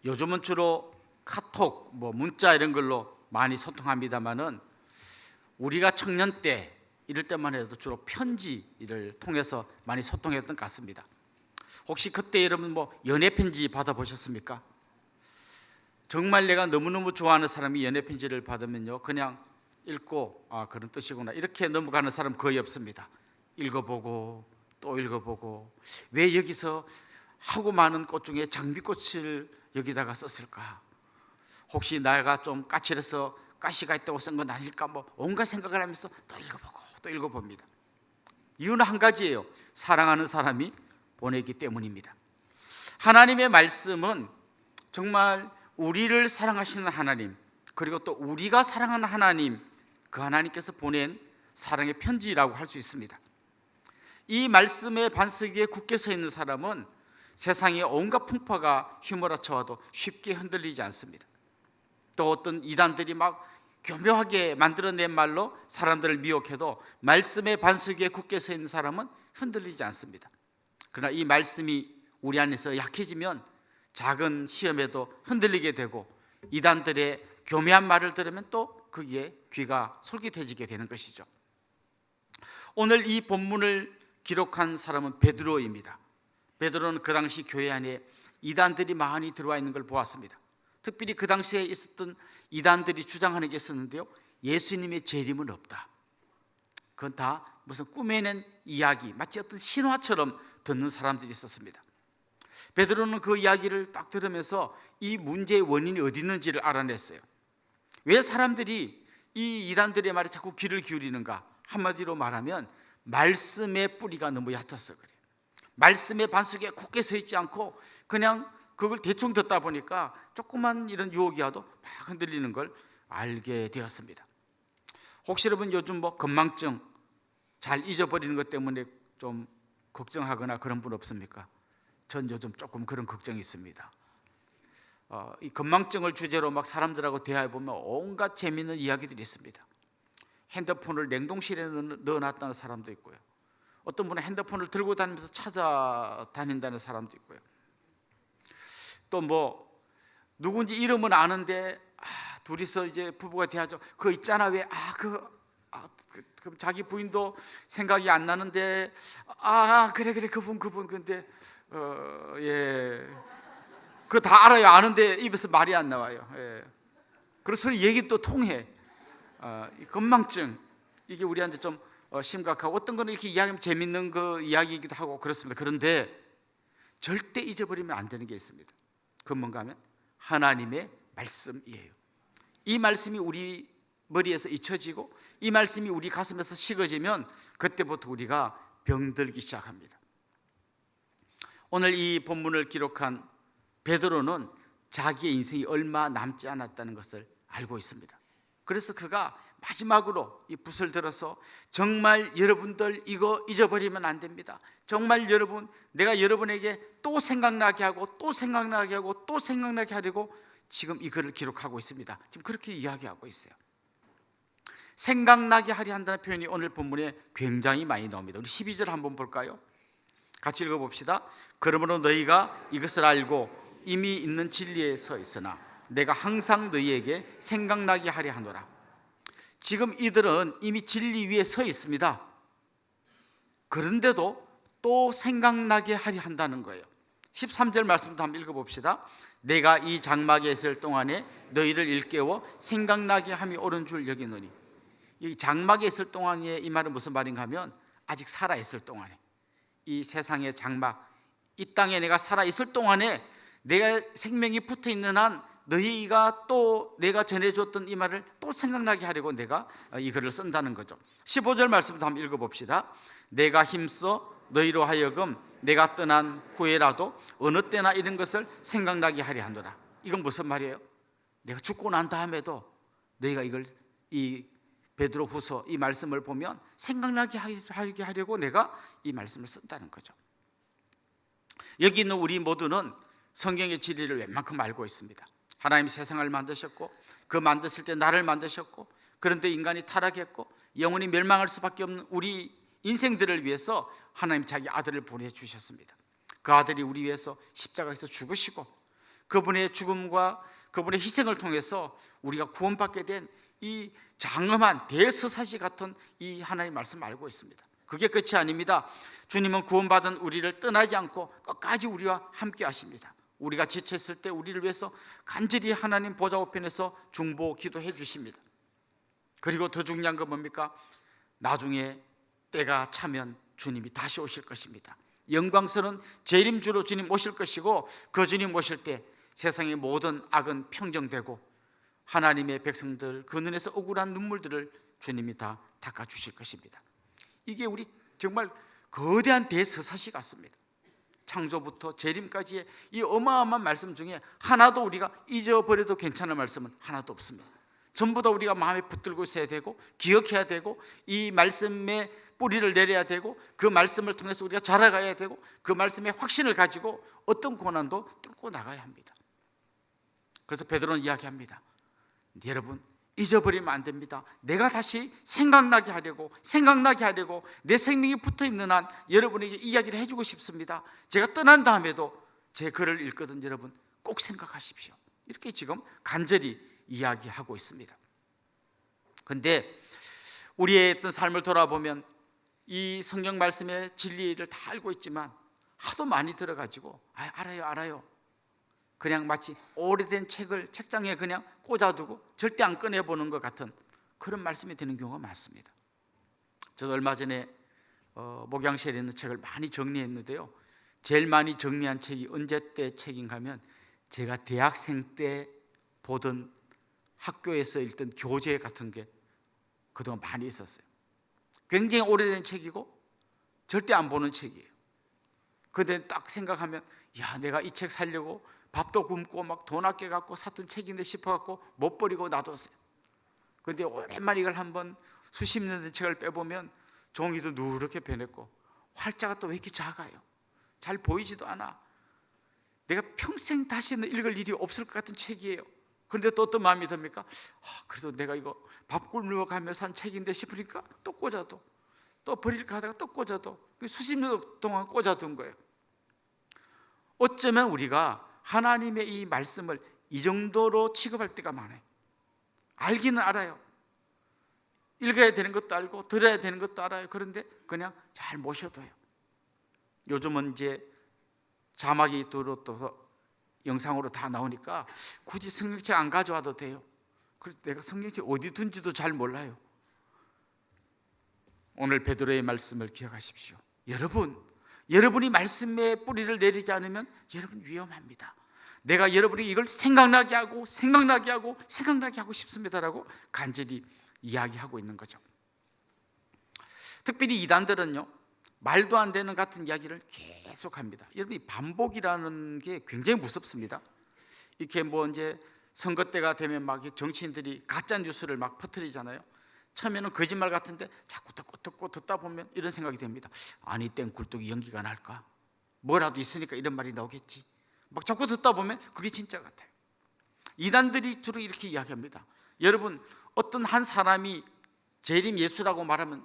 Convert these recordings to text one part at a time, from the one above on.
요즘은 주로 카톡, 문자 이런 걸로 많이 소통합니다만은 우리가 청년 때 이럴 때만 해도 주로 편지를 통해서 많이 소통했던 것 같습니다. 혹시 그때 여러분 연애 편지 받아보셨습니까? 정말 내가 너무너무 좋아하는 사람이 연애 편지를 받으면요, 그냥 읽고 그런 뜻이구나 이렇게 넘어가는 사람 거의 없습니다. 읽어보고 또 읽어보고, 왜 여기서 하고 많은 꽃 중에 장미꽃을 여기다가 썼을까? 혹시 내가 좀 까칠해서 가시가 있다고 쓴 건 아닐까? 온갖 생각을 하면서 또 읽어보고 또 읽어봅니다. 이유는 한 가지예요. 사랑하는 사람이 보내기 때문입니다. 하나님의 말씀은 정말 우리를 사랑하시는 하나님, 그리고 또 우리가 사랑하는 하나님, 그 하나님께서 보낸 사랑의 편지라고 할 수 있습니다. 이 말씀의 반석 위에 굳게 서 있는 사람은 세상의 온갖 풍파가 휘몰아쳐와도 쉽게 흔들리지 않습니다. 또 어떤 이단들이 막 교묘하게 만들어낸 말로 사람들을 미혹해도 말씀의 반석 위에 굳게 서 있는 사람은 흔들리지 않습니다. 그러나 이 말씀이 우리 안에서 약해지면 작은 시험에도 흔들리게 되고, 이단들의 교묘한 말을 들으면 또 거기에 귀가 솔깃해지게 되는 것이죠. 오늘 이 본문을 기록한 사람은 베드로입니다. 베드로는 그 당시 교회 안에 이단들이 많이 들어와 있는 걸 보았습니다. 특별히 그 당시에 있었던 이단들이 주장하는 게 있었는데요, 예수님의 재림은 없다. 그건 다 무슨 꾸며낸 이야기, 마치 어떤 신화처럼 듣는 사람들이 있었습니다. 베드로는 그 이야기를 딱 들으면서 이 문제의 원인이 어디 있는지를 알아냈어요. 왜 사람들이 이 이단들의 말에 자꾸 귀를 기울이는가? 한마디로 말하면 말씀의 뿌리가 너무 얕아서 그래요. 말씀의 반석에 굳게 서 있지 않고 그냥 그걸 대충 듣다 보니까 조그만 이런 유혹이 와도 막 흔들리는 걸 알게 되었습니다. 혹시 여러분 요즘 건망증 잘 잊어버리는 것 때문에 좀 걱정하거나 그런 분 없습니까? 전 요즘 조금 그런 걱정이 있습니다. 이 건망증을 주제로 막 사람들하고 대화해보면 온갖 재미있는 이야기들이 있습니다. 핸드폰을 냉동실에 넣어놨다는 사람도 있고요, 어떤 분은 핸드폰을 들고 다니면서 찾아다닌다는 사람도 있고요, 또 누군지 이름은 아는데 둘이서 이제 부부가 대하죠. 그거 있잖아, 왜 그럼 자기 부인도 생각이 안 나는데 그래 그분 근데 예, 그거 다 알아요. 아는데 입에서 말이 안 나와요. 예. 그래서 얘기 또 통해. 이 건망증, 이게 우리한테 좀 심각하고, 어떤 거는 이렇게 이야기하면 재밌는 그 이야기이기도 하고 그렇습니다. 그런데 절대 잊어버리면 안 되는 게 있습니다. 그건 뭔가 하면 하나님의 말씀이에요. 이 말씀이 우리 머리에서 잊혀지고 이 말씀이 우리 가슴에서 식어지면 그때부터 우리가 병들기 시작합니다. 오늘 이 본문을 기록한 베드로는 자기의 인생이 얼마 남지 않았다는 것을 알고 있습니다. 그래서 그가 마지막으로 이 붓을 들어서 정말 여러분들 이거 잊어버리면 안 됩니다. 정말 여러분, 내가 여러분에게 또 생각나게 하고 또 생각나게 하고 또 생각나게 하려고 지금 이 글을 기록하고 있습니다. 지금 그렇게 이야기하고 있어요. 생각나게 하려 한다는 표현이 오늘 본문에 굉장히 많이 나옵니다. 우리 12절 한번 볼까요? 같이 읽어봅시다. 그러므로 너희가 이것을 알고 이미 있는 진리에 서 있으나 내가 항상 너희에게 생각나게 하려 하노라. 지금 이들은 이미 진리 위에 서 있습니다. 그런데도 또 생각나게 하려 한다는 거예요. 13절 말씀도 한번 읽어봅시다. 내가 이 장막에 있을 동안에 너희를 일깨워 생각나게 함이 옳은 줄 여기노니. 이 장막에 있을 동안에 이 말은 무슨 말인가 하면 아직 살아있을 동안에, 이 세상의 장막, 이 땅에 내가 살아있을 동안에 내가 생명이 붙어있는 한 너희가 또 내가 전해줬던 이 말을 또 생각나게 하려고 내가 이 글을 쓴다는 거죠. 15절 말씀부터 한번 읽어봅시다. 내가 힘써 너희로 하여금 내가 떠난 후에라도 어느 때나 이런 것을 생각나게 하려 하노라. 이건 무슨 말이에요? 내가 죽고 난 다음에도 너희가 이걸, 이 베드로 후서 이 말씀을 보면 생각나게 하게 하려고 내가 이 말씀을 쓴다는 거죠. 여기 있는 우리 모두는 성경의 진리를 웬만큼 알고 있습니다. 하나님이 세상을 만드셨고 그 만드실 때 나를 만드셨고, 그런데 인간이 타락했고 영원히 멸망할 수밖에 없는 우리 인생들을 위해서 하나님 자기 아들을 보내주셨습니다. 그 아들이 우리 위해서 십자가에서 죽으시고 그분의 죽음과 그분의 희생을 통해서 우리가 구원받게 된 이 장엄한 대서사시 같은 이 하나님 말씀 알고 있습니다. 그게 끝이 아닙니다. 주님은 구원받은 우리를 떠나지 않고 끝까지 우리와 함께 하십니다. 우리가 지쳤을 때 우리를 위해서 간절히 하나님 보좌 우편에서 중보 기도해 주십니다. 그리고 더 중요한 건 뭡니까? 나중에 때가 차면 주님이 다시 오실 것입니다. 영광스러운 재림주로 주님 오실 것이고, 그 주님 오실 때 세상의 모든 악은 평정되고 하나님의 백성들 그 눈에서 억울한 눈물들을 주님이 다 닦아주실 것입니다. 이게 우리 정말 거대한 대서사시 같습니다. 창조부터 재림까지의 이 어마어마한 말씀 중에 하나도 우리가 잊어버려도 괜찮은 말씀은 하나도 없습니다. 전부 다 우리가 마음에 붙들고 있어야 되고 기억해야 되고, 이 말씀에 뿌리를 내려야 되고, 그 말씀을 통해서 우리가 자라가야 되고, 그 말씀에 확신을 가지고 어떤 고난도 뚫고 나가야 합니다. 그래서 베드로는 이야기합니다. 여러분, 잊어버리면 안 됩니다. 내가 다시 생각나게 하려고 내 생명이 붙어있는 한 여러분에게 이야기를 해주고 싶습니다. 제가 떠난 다음에도 제 글을 읽거든 여러분 꼭 생각하십시오. 이렇게 지금 간절히 이야기하고 있습니다. 그런데 우리의 어떤 삶을 돌아보면 이 성경 말씀의 진리를 다 알고 있지만 하도 많이 들어가지고 알아요 그냥 마치 오래된 책을 책장에 그냥 꽂아두고 절대 안 꺼내보는 것 같은 그런 말씀이 되는 경우가 많습니다. 저도 얼마 전에 목양실에 있는 책을 많이 정리했는데요, 제일 많이 정리한 책이 언제 때 책인가 하면 제가 대학생 때 보던 학교에서 읽던 교재 같은 게 그동안 많이 있었어요. 굉장히 오래된 책이고 절대 안 보는 책이에요. 그런데 딱 생각하면 내가 이 책 살려고 밥도 굶고 막 돈 아껴갖고 샀던 책인데 싶어갖고 못 버리고 놔뒀어요. 그런데 오랜만에 이걸 한번 수십 년 된 책을 빼보면 종이도 누렇게 변했고 활자가 또 왜 이렇게 작아요. 잘 보이지도 않아. 내가 평생 다시는 읽을 일이 없을 것 같은 책이에요. 그런데 또 어떤 마음이 듭니까? 그래도 내가 이거 밥 굶으러 가며 산 책인데 싶으니까 또 꽂아도, 또 버릴까 하다가 또 꽂아도, 수십 년 동안 꽂아둔 거예요. 어쩌면 우리가 하나님의 이 말씀을 이 정도로 취급할 때가 많아요. 알기는 알아요. 읽어야 되는 것도 알고 들어야 되는 것도 알아요. 그런데 그냥 잘 모셔둬요. 요즘은 이제 자막이 또 영상으로 다 나오니까 굳이 성경책 안 가져와도 돼요. 그래서 내가 성경책 어디 둔지도 잘 몰라요. 오늘 베드로의 말씀을 기억하십시오. 여러분이 말씀에 뿌리를 내리지 않으면 여러분 위험합니다. 내가 여러분이 이걸 생각나게 하고 싶습니다라고 간절히 이야기하고 있는 거죠. 특별히 이단들은요, 말도 안 되는 같은 이야기를 계속합니다. 여러분, 이 반복이라는 게 굉장히 무섭습니다. 이렇게 이제 선거 때가 되면 막 정치인들이 가짜 뉴스를 막 퍼뜨리잖아요. 처음에는 거짓말 같은데 자꾸 듣다 보면 이런 생각이 듭니다. 아니 땡 굴뚝이 연기가 날까? 뭐라도 있으니까 이런 말이 나오겠지. 막 자꾸 듣다 보면 그게 진짜 같아요. 이단들이 주로 이렇게 이야기합니다. 여러분, 어떤 한 사람이 재림 예수라고 말하면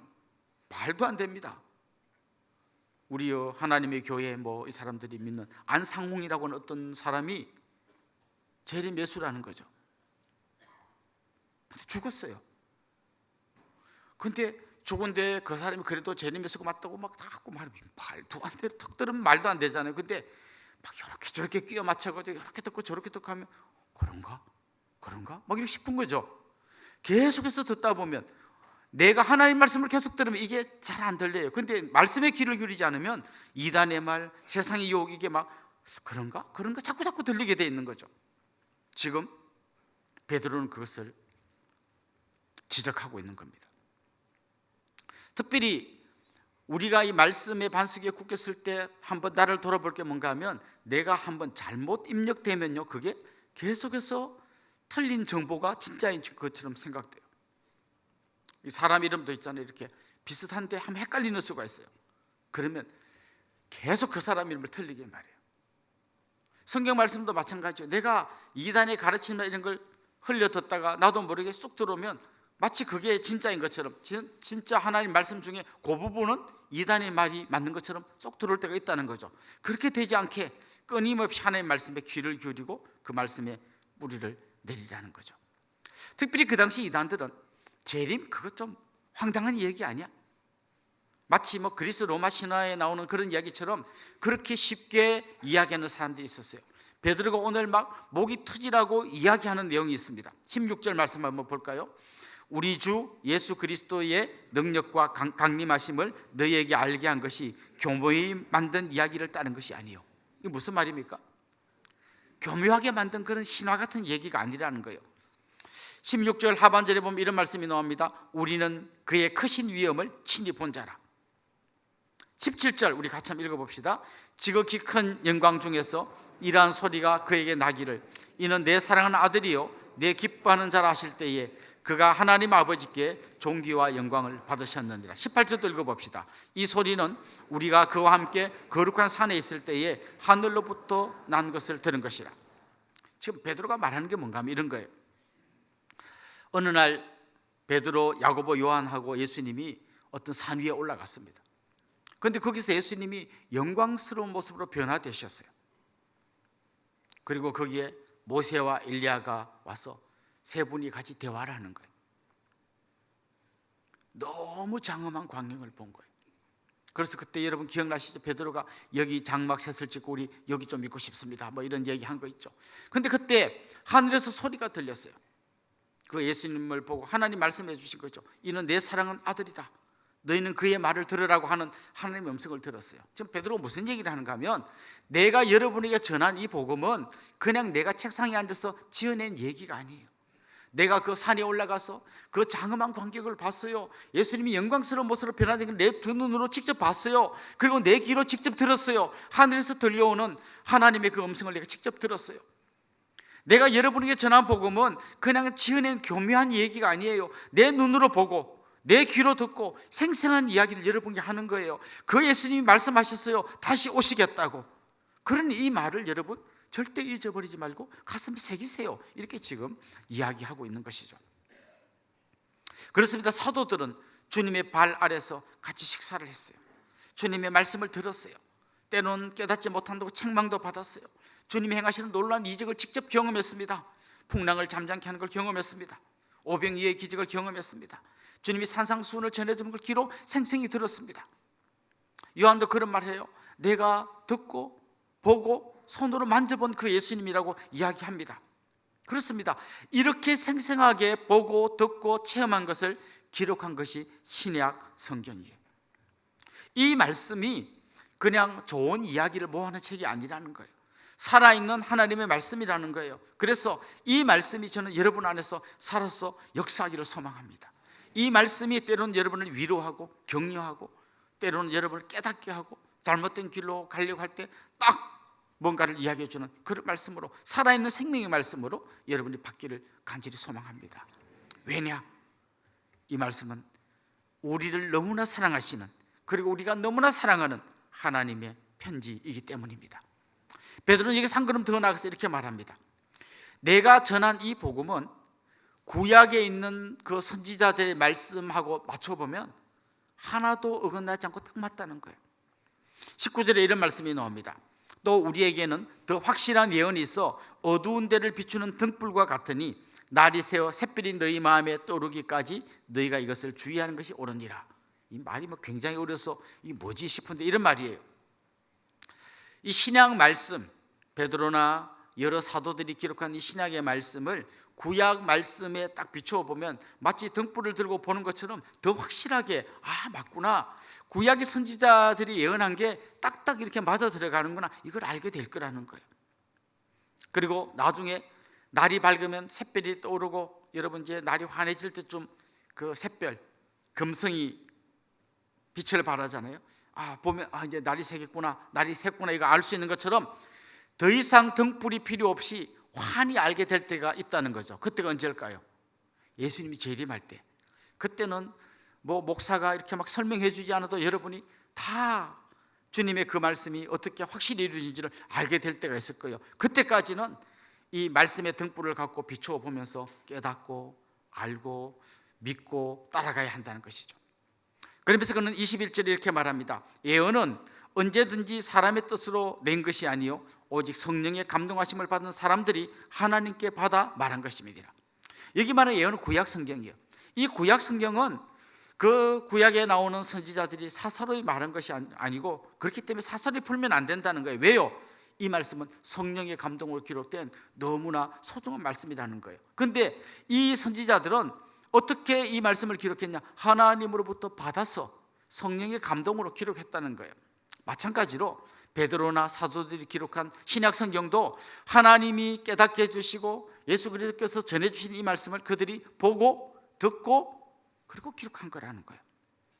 말도 안 됩니다. 우리 하나님의 교회 이 사람들이 믿는 안상홍이라고 하는 어떤 사람이 재림 예수라는 거죠. 근데 죽었어요. 근데 죽은데 그 사람이 그래도 재림 예수가 맞다고 막 다 하고 말하면 말도 안 돼. 턱 들으면 말도 안 되잖아요. 근데 막 이렇게 저렇게 끼워 맞춰가지고 이렇게 듣고 저렇게 듣고 하면 그런가? 막 이렇게 싶은 거죠. 계속해서 듣다 보면 내가 하나님 말씀을 계속 들으면 이게 잘 안 들려요. 근데 말씀에 귀를 기울이지 않으면 이단의 말, 세상의 유혹, 이게 막 그런가 자꾸 들리게 돼 있는 거죠. 지금 베드로는 그것을 지적하고 있는 겁니다. 특별히 우리가 이 말씀의 반석에 굳겠을 때 한번 나를 돌아볼 게 뭔가 하면, 내가 한번 잘못 입력되면요, 그게 계속해서 틀린 정보가 진짜인 것처럼 생각돼요. 이 사람 이름도 있잖아요. 이렇게 비슷한데 한번 헷갈리는 수가 있어요. 그러면 계속 그 사람 이름을 틀리게 말해요. 성경 말씀도 마찬가지예요. 내가 이단의 가르침이나 이런 걸 흘려 듣다가 나도 모르게 쑥 들어오면 마치 그게 진짜인 것처럼, 진짜 하나님 말씀 중에 그 부분은 이단의 말이 맞는 것처럼 쏙 들어올 때가 있다는 거죠. 그렇게 되지 않게 끊임없이 하나님의 말씀에 귀를 기울이고 그 말씀에 뿌리를 내리라는 거죠. 특별히 그 당시 이단들은 재림 그것 좀 황당한 얘기 아니야? 마치 뭐 그리스 로마 신화에 나오는 그런 이야기처럼 그렇게 쉽게 이야기하는 사람들이 있었어요. 베드로가 오늘 막 목이 터지라고 이야기하는 내용이 있습니다. 16절 말씀 한번 볼까요? 우리 주 예수 그리스도의 능력과 강림하심을 너희에게 알게 한 것이 교묘히 만든 이야기를 따른 것이 아니요. 이게 무슨 말입니까? 교묘하게 만든 그런 신화 같은 얘기가 아니라는 거예요. 16절 하반절에 보면 이런 말씀이 나옵니다. 우리는 그의 크신 위엄을 친히 본 자라. 17절 우리 같이 한번 읽어봅시다. 지극히 큰 영광 중에서 이러한 소리가 그에게 나기를 이는 내 사랑하는 아들이요 내 기뻐하는 자라 하실 때에 그가 하나님 아버지께 존귀와 영광을 받으셨느니라. 18절도 읽어봅시다. 이 소리는 우리가 그와 함께 거룩한 산에 있을 때에 하늘로부터 난 것을 들은 것이라. 지금 베드로가 말하는 게 뭔가 하면 이런 거예요. 어느 날 베드로, 야고보, 요한하고 예수님이 어떤 산 위에 올라갔습니다. 그런데 거기서 예수님이 영광스러운 모습으로 변화되셨어요. 그리고 거기에 모세와 엘리야가 와서 세 분이 같이 대화를 하는 거예요. 너무 장엄한 광경을 본 거예요. 그래서 그때 여러분 기억나시죠? 베드로가 여기 장막 셋을 짓고 우리 여기 좀 있고 싶습니다 뭐 이런 얘기 한 거 있죠. 그런데 그때 하늘에서 소리가 들렸어요. 그 예수님을 보고 하나님 말씀해 주신 거죠. 이는 내 사랑하는 아들이다. 너희는 그의 말을 들으라고 하는 하나님의 음성을 들었어요. 지금 베드로가 무슨 얘기를 하는가 하면 내가 여러분에게 전한 이 복음은 그냥 내가 책상에 앉아서 지어낸 얘기가 아니에요. 내가 그 산에 올라가서 그 장엄한 광경을 봤어요. 예수님이 영광스러운 모습으로 변화된 걸 내 두 눈으로 직접 봤어요. 그리고 내 귀로 직접 들었어요. 하늘에서 들려오는 하나님의 그 음성을 내가 직접 들었어요. 내가 여러분에게 전한 복음은 그냥 지어낸 교묘한 얘기가 아니에요. 내 눈으로 보고 내 귀로 듣고 생생한 이야기를 여러분께 하는 거예요. 그 예수님이 말씀하셨어요. 다시 오시겠다고. 그러니 이 말을 여러분 절대 잊어버리지 말고 가슴에 새기세요. 이렇게 지금 이야기하고 있는 것이죠. 그렇습니다. 사도들은 주님의 발 아래서 같이 식사를 했어요. 주님의 말씀을 들었어요. 때로는 깨닫지 못한다고 책망도 받았어요. 주님이 행하시는 놀라운 이적을 직접 경험했습니다. 풍랑을 잠잠케 하는 걸 경험했습니다. 오병이의 기적을 경험했습니다. 주님이 산상수훈을 전해주는 걸 귀로 생생히 들었습니다. 요한도 그런 말 해요. 내가 듣고 보고 손으로 만져본 그 예수님이라고 이야기합니다. 그렇습니다. 이렇게 생생하게 보고 듣고 체험한 것을 기록한 것이 신약 성경이에요. 이 말씀이 그냥 좋은 이야기를 모아놓은 책이 아니라는 거예요. 살아있는 하나님의 말씀이라는 거예요. 그래서 이 말씀이 저는 여러분 안에서 살아서 역사하기를 소망합니다. 이 말씀이 때로는 여러분을 위로하고 격려하고 때로는 여러분을 깨닫게 하고 잘못된 길로 가려고 할 때 딱 뭔가를 이야기해 주는 그런 말씀으로 살아있는 생명의 말씀으로 여러분이 받기를 간절히 소망합니다. 왜냐? 이 말씀은 우리를 너무나 사랑하시는 그리고 우리가 너무나 사랑하는 하나님의 편지이기 때문입니다. 베드로는 여기서 한 걸음 더 나가서 이렇게 말합니다. 내가 전한 이 복음은 구약에 있는 그 선지자들의 말씀하고 맞춰보면 하나도 어긋나지 않고 딱 맞다는 거예요. 19절에 이런 말씀이 나옵니다. 또 우리에게는 더 확실한 예언이 있어 어두운 데를 비추는 등불과 같으니 날이 새어 샛별이 너희 마음에 떠오르기까지 너희가 이것을 주의하는 것이 옳으니라. 이 말이 뭐 굉장히 어려서 이게 뭐지 싶은데 이런 말이에요. 이 신약 말씀, 베드로나 여러 사도들이 기록한 이 신약의 말씀을 구약 말씀에 딱 비춰보면 마치 등불을 들고 보는 것처럼 더 확실하게 맞구나. 구약의 선지자들이 예언한 게 딱딱 이렇게 맞아 들어가는구나. 이걸 알게 될 거라는 거예요. 그리고 나중에 날이 밝으면 샛별이 떠오르고 여러분 이제 날이 환해질 때쯤 그 샛별, 금성이 빛을 발하잖아요. 보면 이제 날이 새겠구나, 날이 샜구나 이거 알 수 있는 것처럼 더 이상 등불이 필요 없이 환히 알게 될 때가 있다는 거죠. 그때가 언제일까요? 예수님이 재림할 때. 그때는 뭐 목사가 이렇게 막 설명해 주지 않아도 여러분이 다 주님의 그 말씀이 어떻게 확실히 이루어진지를 알게 될 때가 있을 거예요. 그때까지는 이 말씀의 등불을 갖고 비추어 보면서 깨닫고 알고 믿고 따라가야 한다는 것이죠. 그러면서 그는 21절에 이렇게 말합니다. 예언은 언제든지 사람의 뜻으로 낸 것이 아니요 오직 성령의 감동하심을 받은 사람들이 하나님께 받아 말한 것입니다. 여기 말하는 예언은 구약 성경이에요. 이 구약 성경은 그 구약에 나오는 선지자들이 사사로이 말한 것이 아니고, 그렇기 때문에 사사로이 풀면 안 된다는 거예요. 왜요? 이 말씀은 성령의 감동으로 기록된 너무나 소중한 말씀이라는 거예요. 그런데 이 선지자들은 어떻게 이 말씀을 기록했냐? 하나님으로부터 받아서 성령의 감동으로 기록했다는 거예요. 마찬가지로 베드로나 사도들이 기록한 신약 성경도 하나님이 깨닫게 해주시고 예수 그리스도께서 전해주신 이 말씀을 그들이 보고 듣고 그리고 기록한 거라는 거예요.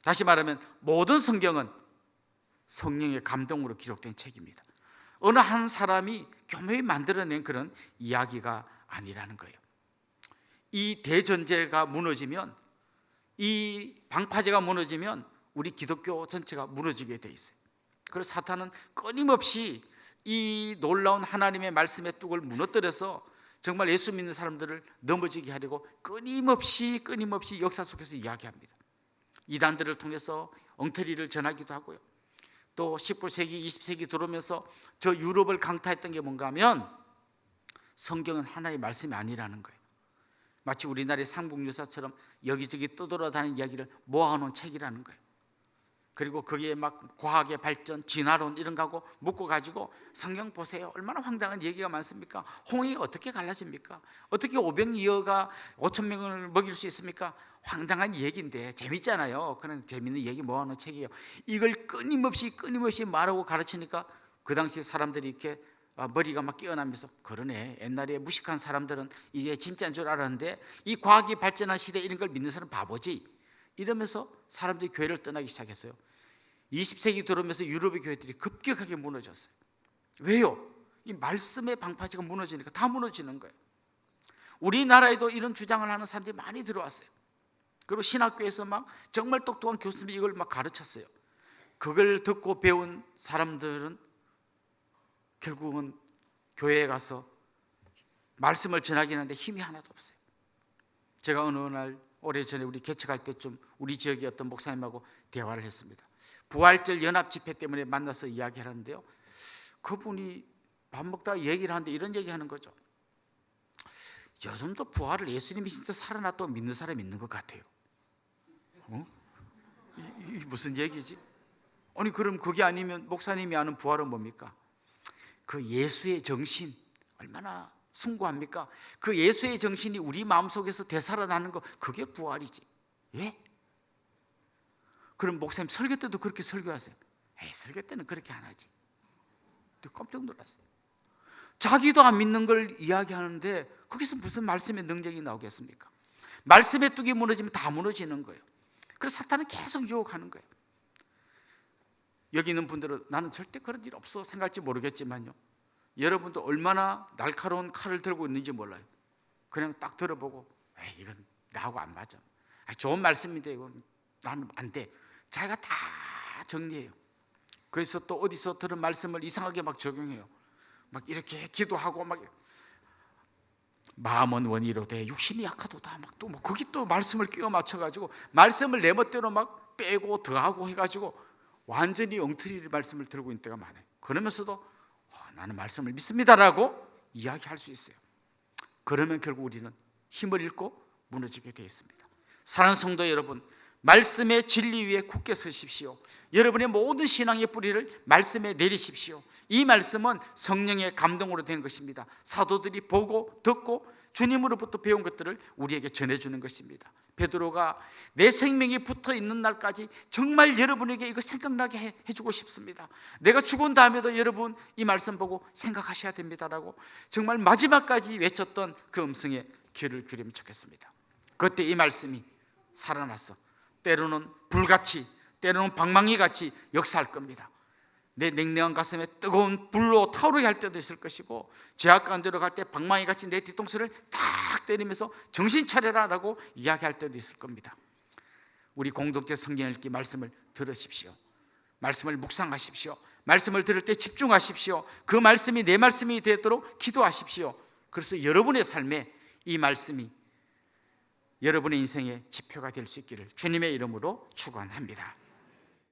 다시 말하면 모든 성경은 성령의 감동으로 기록된 책입니다. 어느 한 사람이 교묘히 만들어낸 그런 이야기가 아니라는 거예요. 이 대전제가 무너지면, 이 방파제가 무너지면 우리 기독교 전체가 무너지게 돼 있어요. 그래서 사탄은 끊임없이 이 놀라운 하나님의 말씀의 뚝을 무너뜨려서 정말 예수 믿는 사람들을 넘어지게 하려고 끊임없이 역사 속에서 이야기합니다. 이단들을 통해서 엉터리를 전하기도 하고요. 또 19세기, 20세기 들어오면서 저 유럽을 강타했던 게 뭔가 하면 성경은 하나님의 말씀이 아니라는 거예요. 마치 우리나라의 삼국유사처럼 여기저기 떠돌아다니는 이야기를 모아놓은 책이라는 거예요. 그리고 거기에 막 과학의 발전, 진화론 이런 거하고 묶어가지고 성경 보세요, 얼마나 황당한 얘기가 많습니까? 홍해가 어떻게 갈라집니까? 어떻게 500여가 5,000명을 먹일 수 있습니까? 황당한 얘기인데 재밌잖아요. 그런 재밌는 얘기 모아놓은 책이에요. 이걸 끊임없이 말하고 가르치니까 그 당시 사람들이 이렇게 머리가 막 깨어나면서, 그러네, 옛날에 무식한 사람들은 이게 진짜인 줄 알았는데 이 과학이 발전한 시대에 이런 걸 믿는 사람은 바보지, 이러면서 사람들이 교회를 떠나기 시작했어요. 20세기 들어오면서 유럽의 교회들이 급격하게 무너졌어요. 왜요? 이 말씀의 방파제가 무너지니까 다 무너지는 거예요. 우리나라에도 이런 주장을 하는 사람들이 많이 들어왔어요. 그리고 신학교에서 막 정말 똑똑한 교수님이 이걸 막 가르쳤어요. 그걸 듣고 배운 사람들은 결국은 교회에 가서 말씀을 전하긴 하는데 힘이 하나도 없어요. 제가 어느 날 오래전에 우리 개척할 때쯤 우리 지역의 어떤 목사님하고 대화를 했습니다. 부활절 연합 집회 때문에 만나서 이야기하는데요, 그분이 밥 먹다가 얘기를 하는데 이런 얘기하는 거죠. 요즘도 부활을 예수님이 진짜 살아났다고 믿는 사람이 있는 것 같아요. 이 무슨 얘기지? 아니 그럼 그게 아니면 목사님이 아는 부활은 뭡니까? 그 예수의 정신 얼마나 숭고합니까? 그 예수의 정신이 우리 마음속에서 되살아나는 거, 그게 부활이지. 예? 그럼 목사님 설교 때도 그렇게 설교하세요? 에이, 설교 때는 그렇게 안 하지. 깜짝 놀랐어요. 자기도 안 믿는 걸 이야기하는데 거기서 무슨 말씀의 능력이 나오겠습니까? 말씀의 뚝이 무너지면 다 무너지는 거예요. 그래서 사탄은 계속 유혹하는 거예요. 여기 있는 분들은 나는 절대 그런 일 없어 생각할지 모르겠지만요, 여러분도 얼마나 날카로운 칼을 들고 있는지 몰라요. 그냥 딱 들어보고 에이, 이건 나하고 안 맞아, 좋은 말씀인데 이건 나는 안 돼, 자기가 다 정리해요. 그래서 또 어디서 들은 말씀을 이상하게 막 적용해요. 막 이렇게 기도하고 막 마음은 원이로되 육신이 약하도다, 막 또 뭐 거기 또 말씀을 끼워 맞춰가지고 말씀을 내 멋대로 막 빼고 더하고 해가지고 완전히 엉터리 말씀을 들고 있는 때가 많아요. 그러면서도 나는 말씀을 믿습니다라고 이야기할 수 있어요. 그러면 결국 우리는 힘을 잃고 무너지게 되어 있습니다. 사랑하는 성도 여러분, 말씀의 진리 위에 굳게 서십시오. 여러분의 모든 신앙의 뿌리를 말씀에 내리십시오. 이 말씀은 성령의 감동으로 된 것입니다. 사도들이 보고 듣고 주님으로부터 배운 것들을 우리에게 전해주는 것입니다. 베드로가 내 생명이 붙어 있는 날까지 정말 여러분에게 이거 생각나게 해주고 싶습니다. 내가 죽은 다음에도 여러분 이 말씀 보고 생각하셔야 됩니다라고 정말 마지막까지 외쳤던 그 음성에 귀를 기울이면 좋겠습니다. 그때 이 말씀이 살아났어. 때로는 불같이, 때로는 방망이같이 역사할 겁니다. 내 냉랭한 가슴에 뜨거운 불로 타오르게 할 때도 있을 것이고, 죄악 가운데로 갈 때 방망이같이 내 뒤통수를 딱 때리면서 정신 차려라 라고 이야기할 때도 있을 겁니다. 우리 공동체 성경 읽기 말씀을 들으십시오. 말씀을 묵상하십시오. 말씀을 들을 때 집중하십시오. 그 말씀이 내 말씀이 되도록 기도하십시오. 그래서 여러분의 삶에 이 말씀이 여러분의 인생의 지표가 될 수 있기를 주님의 이름으로 축원합니다.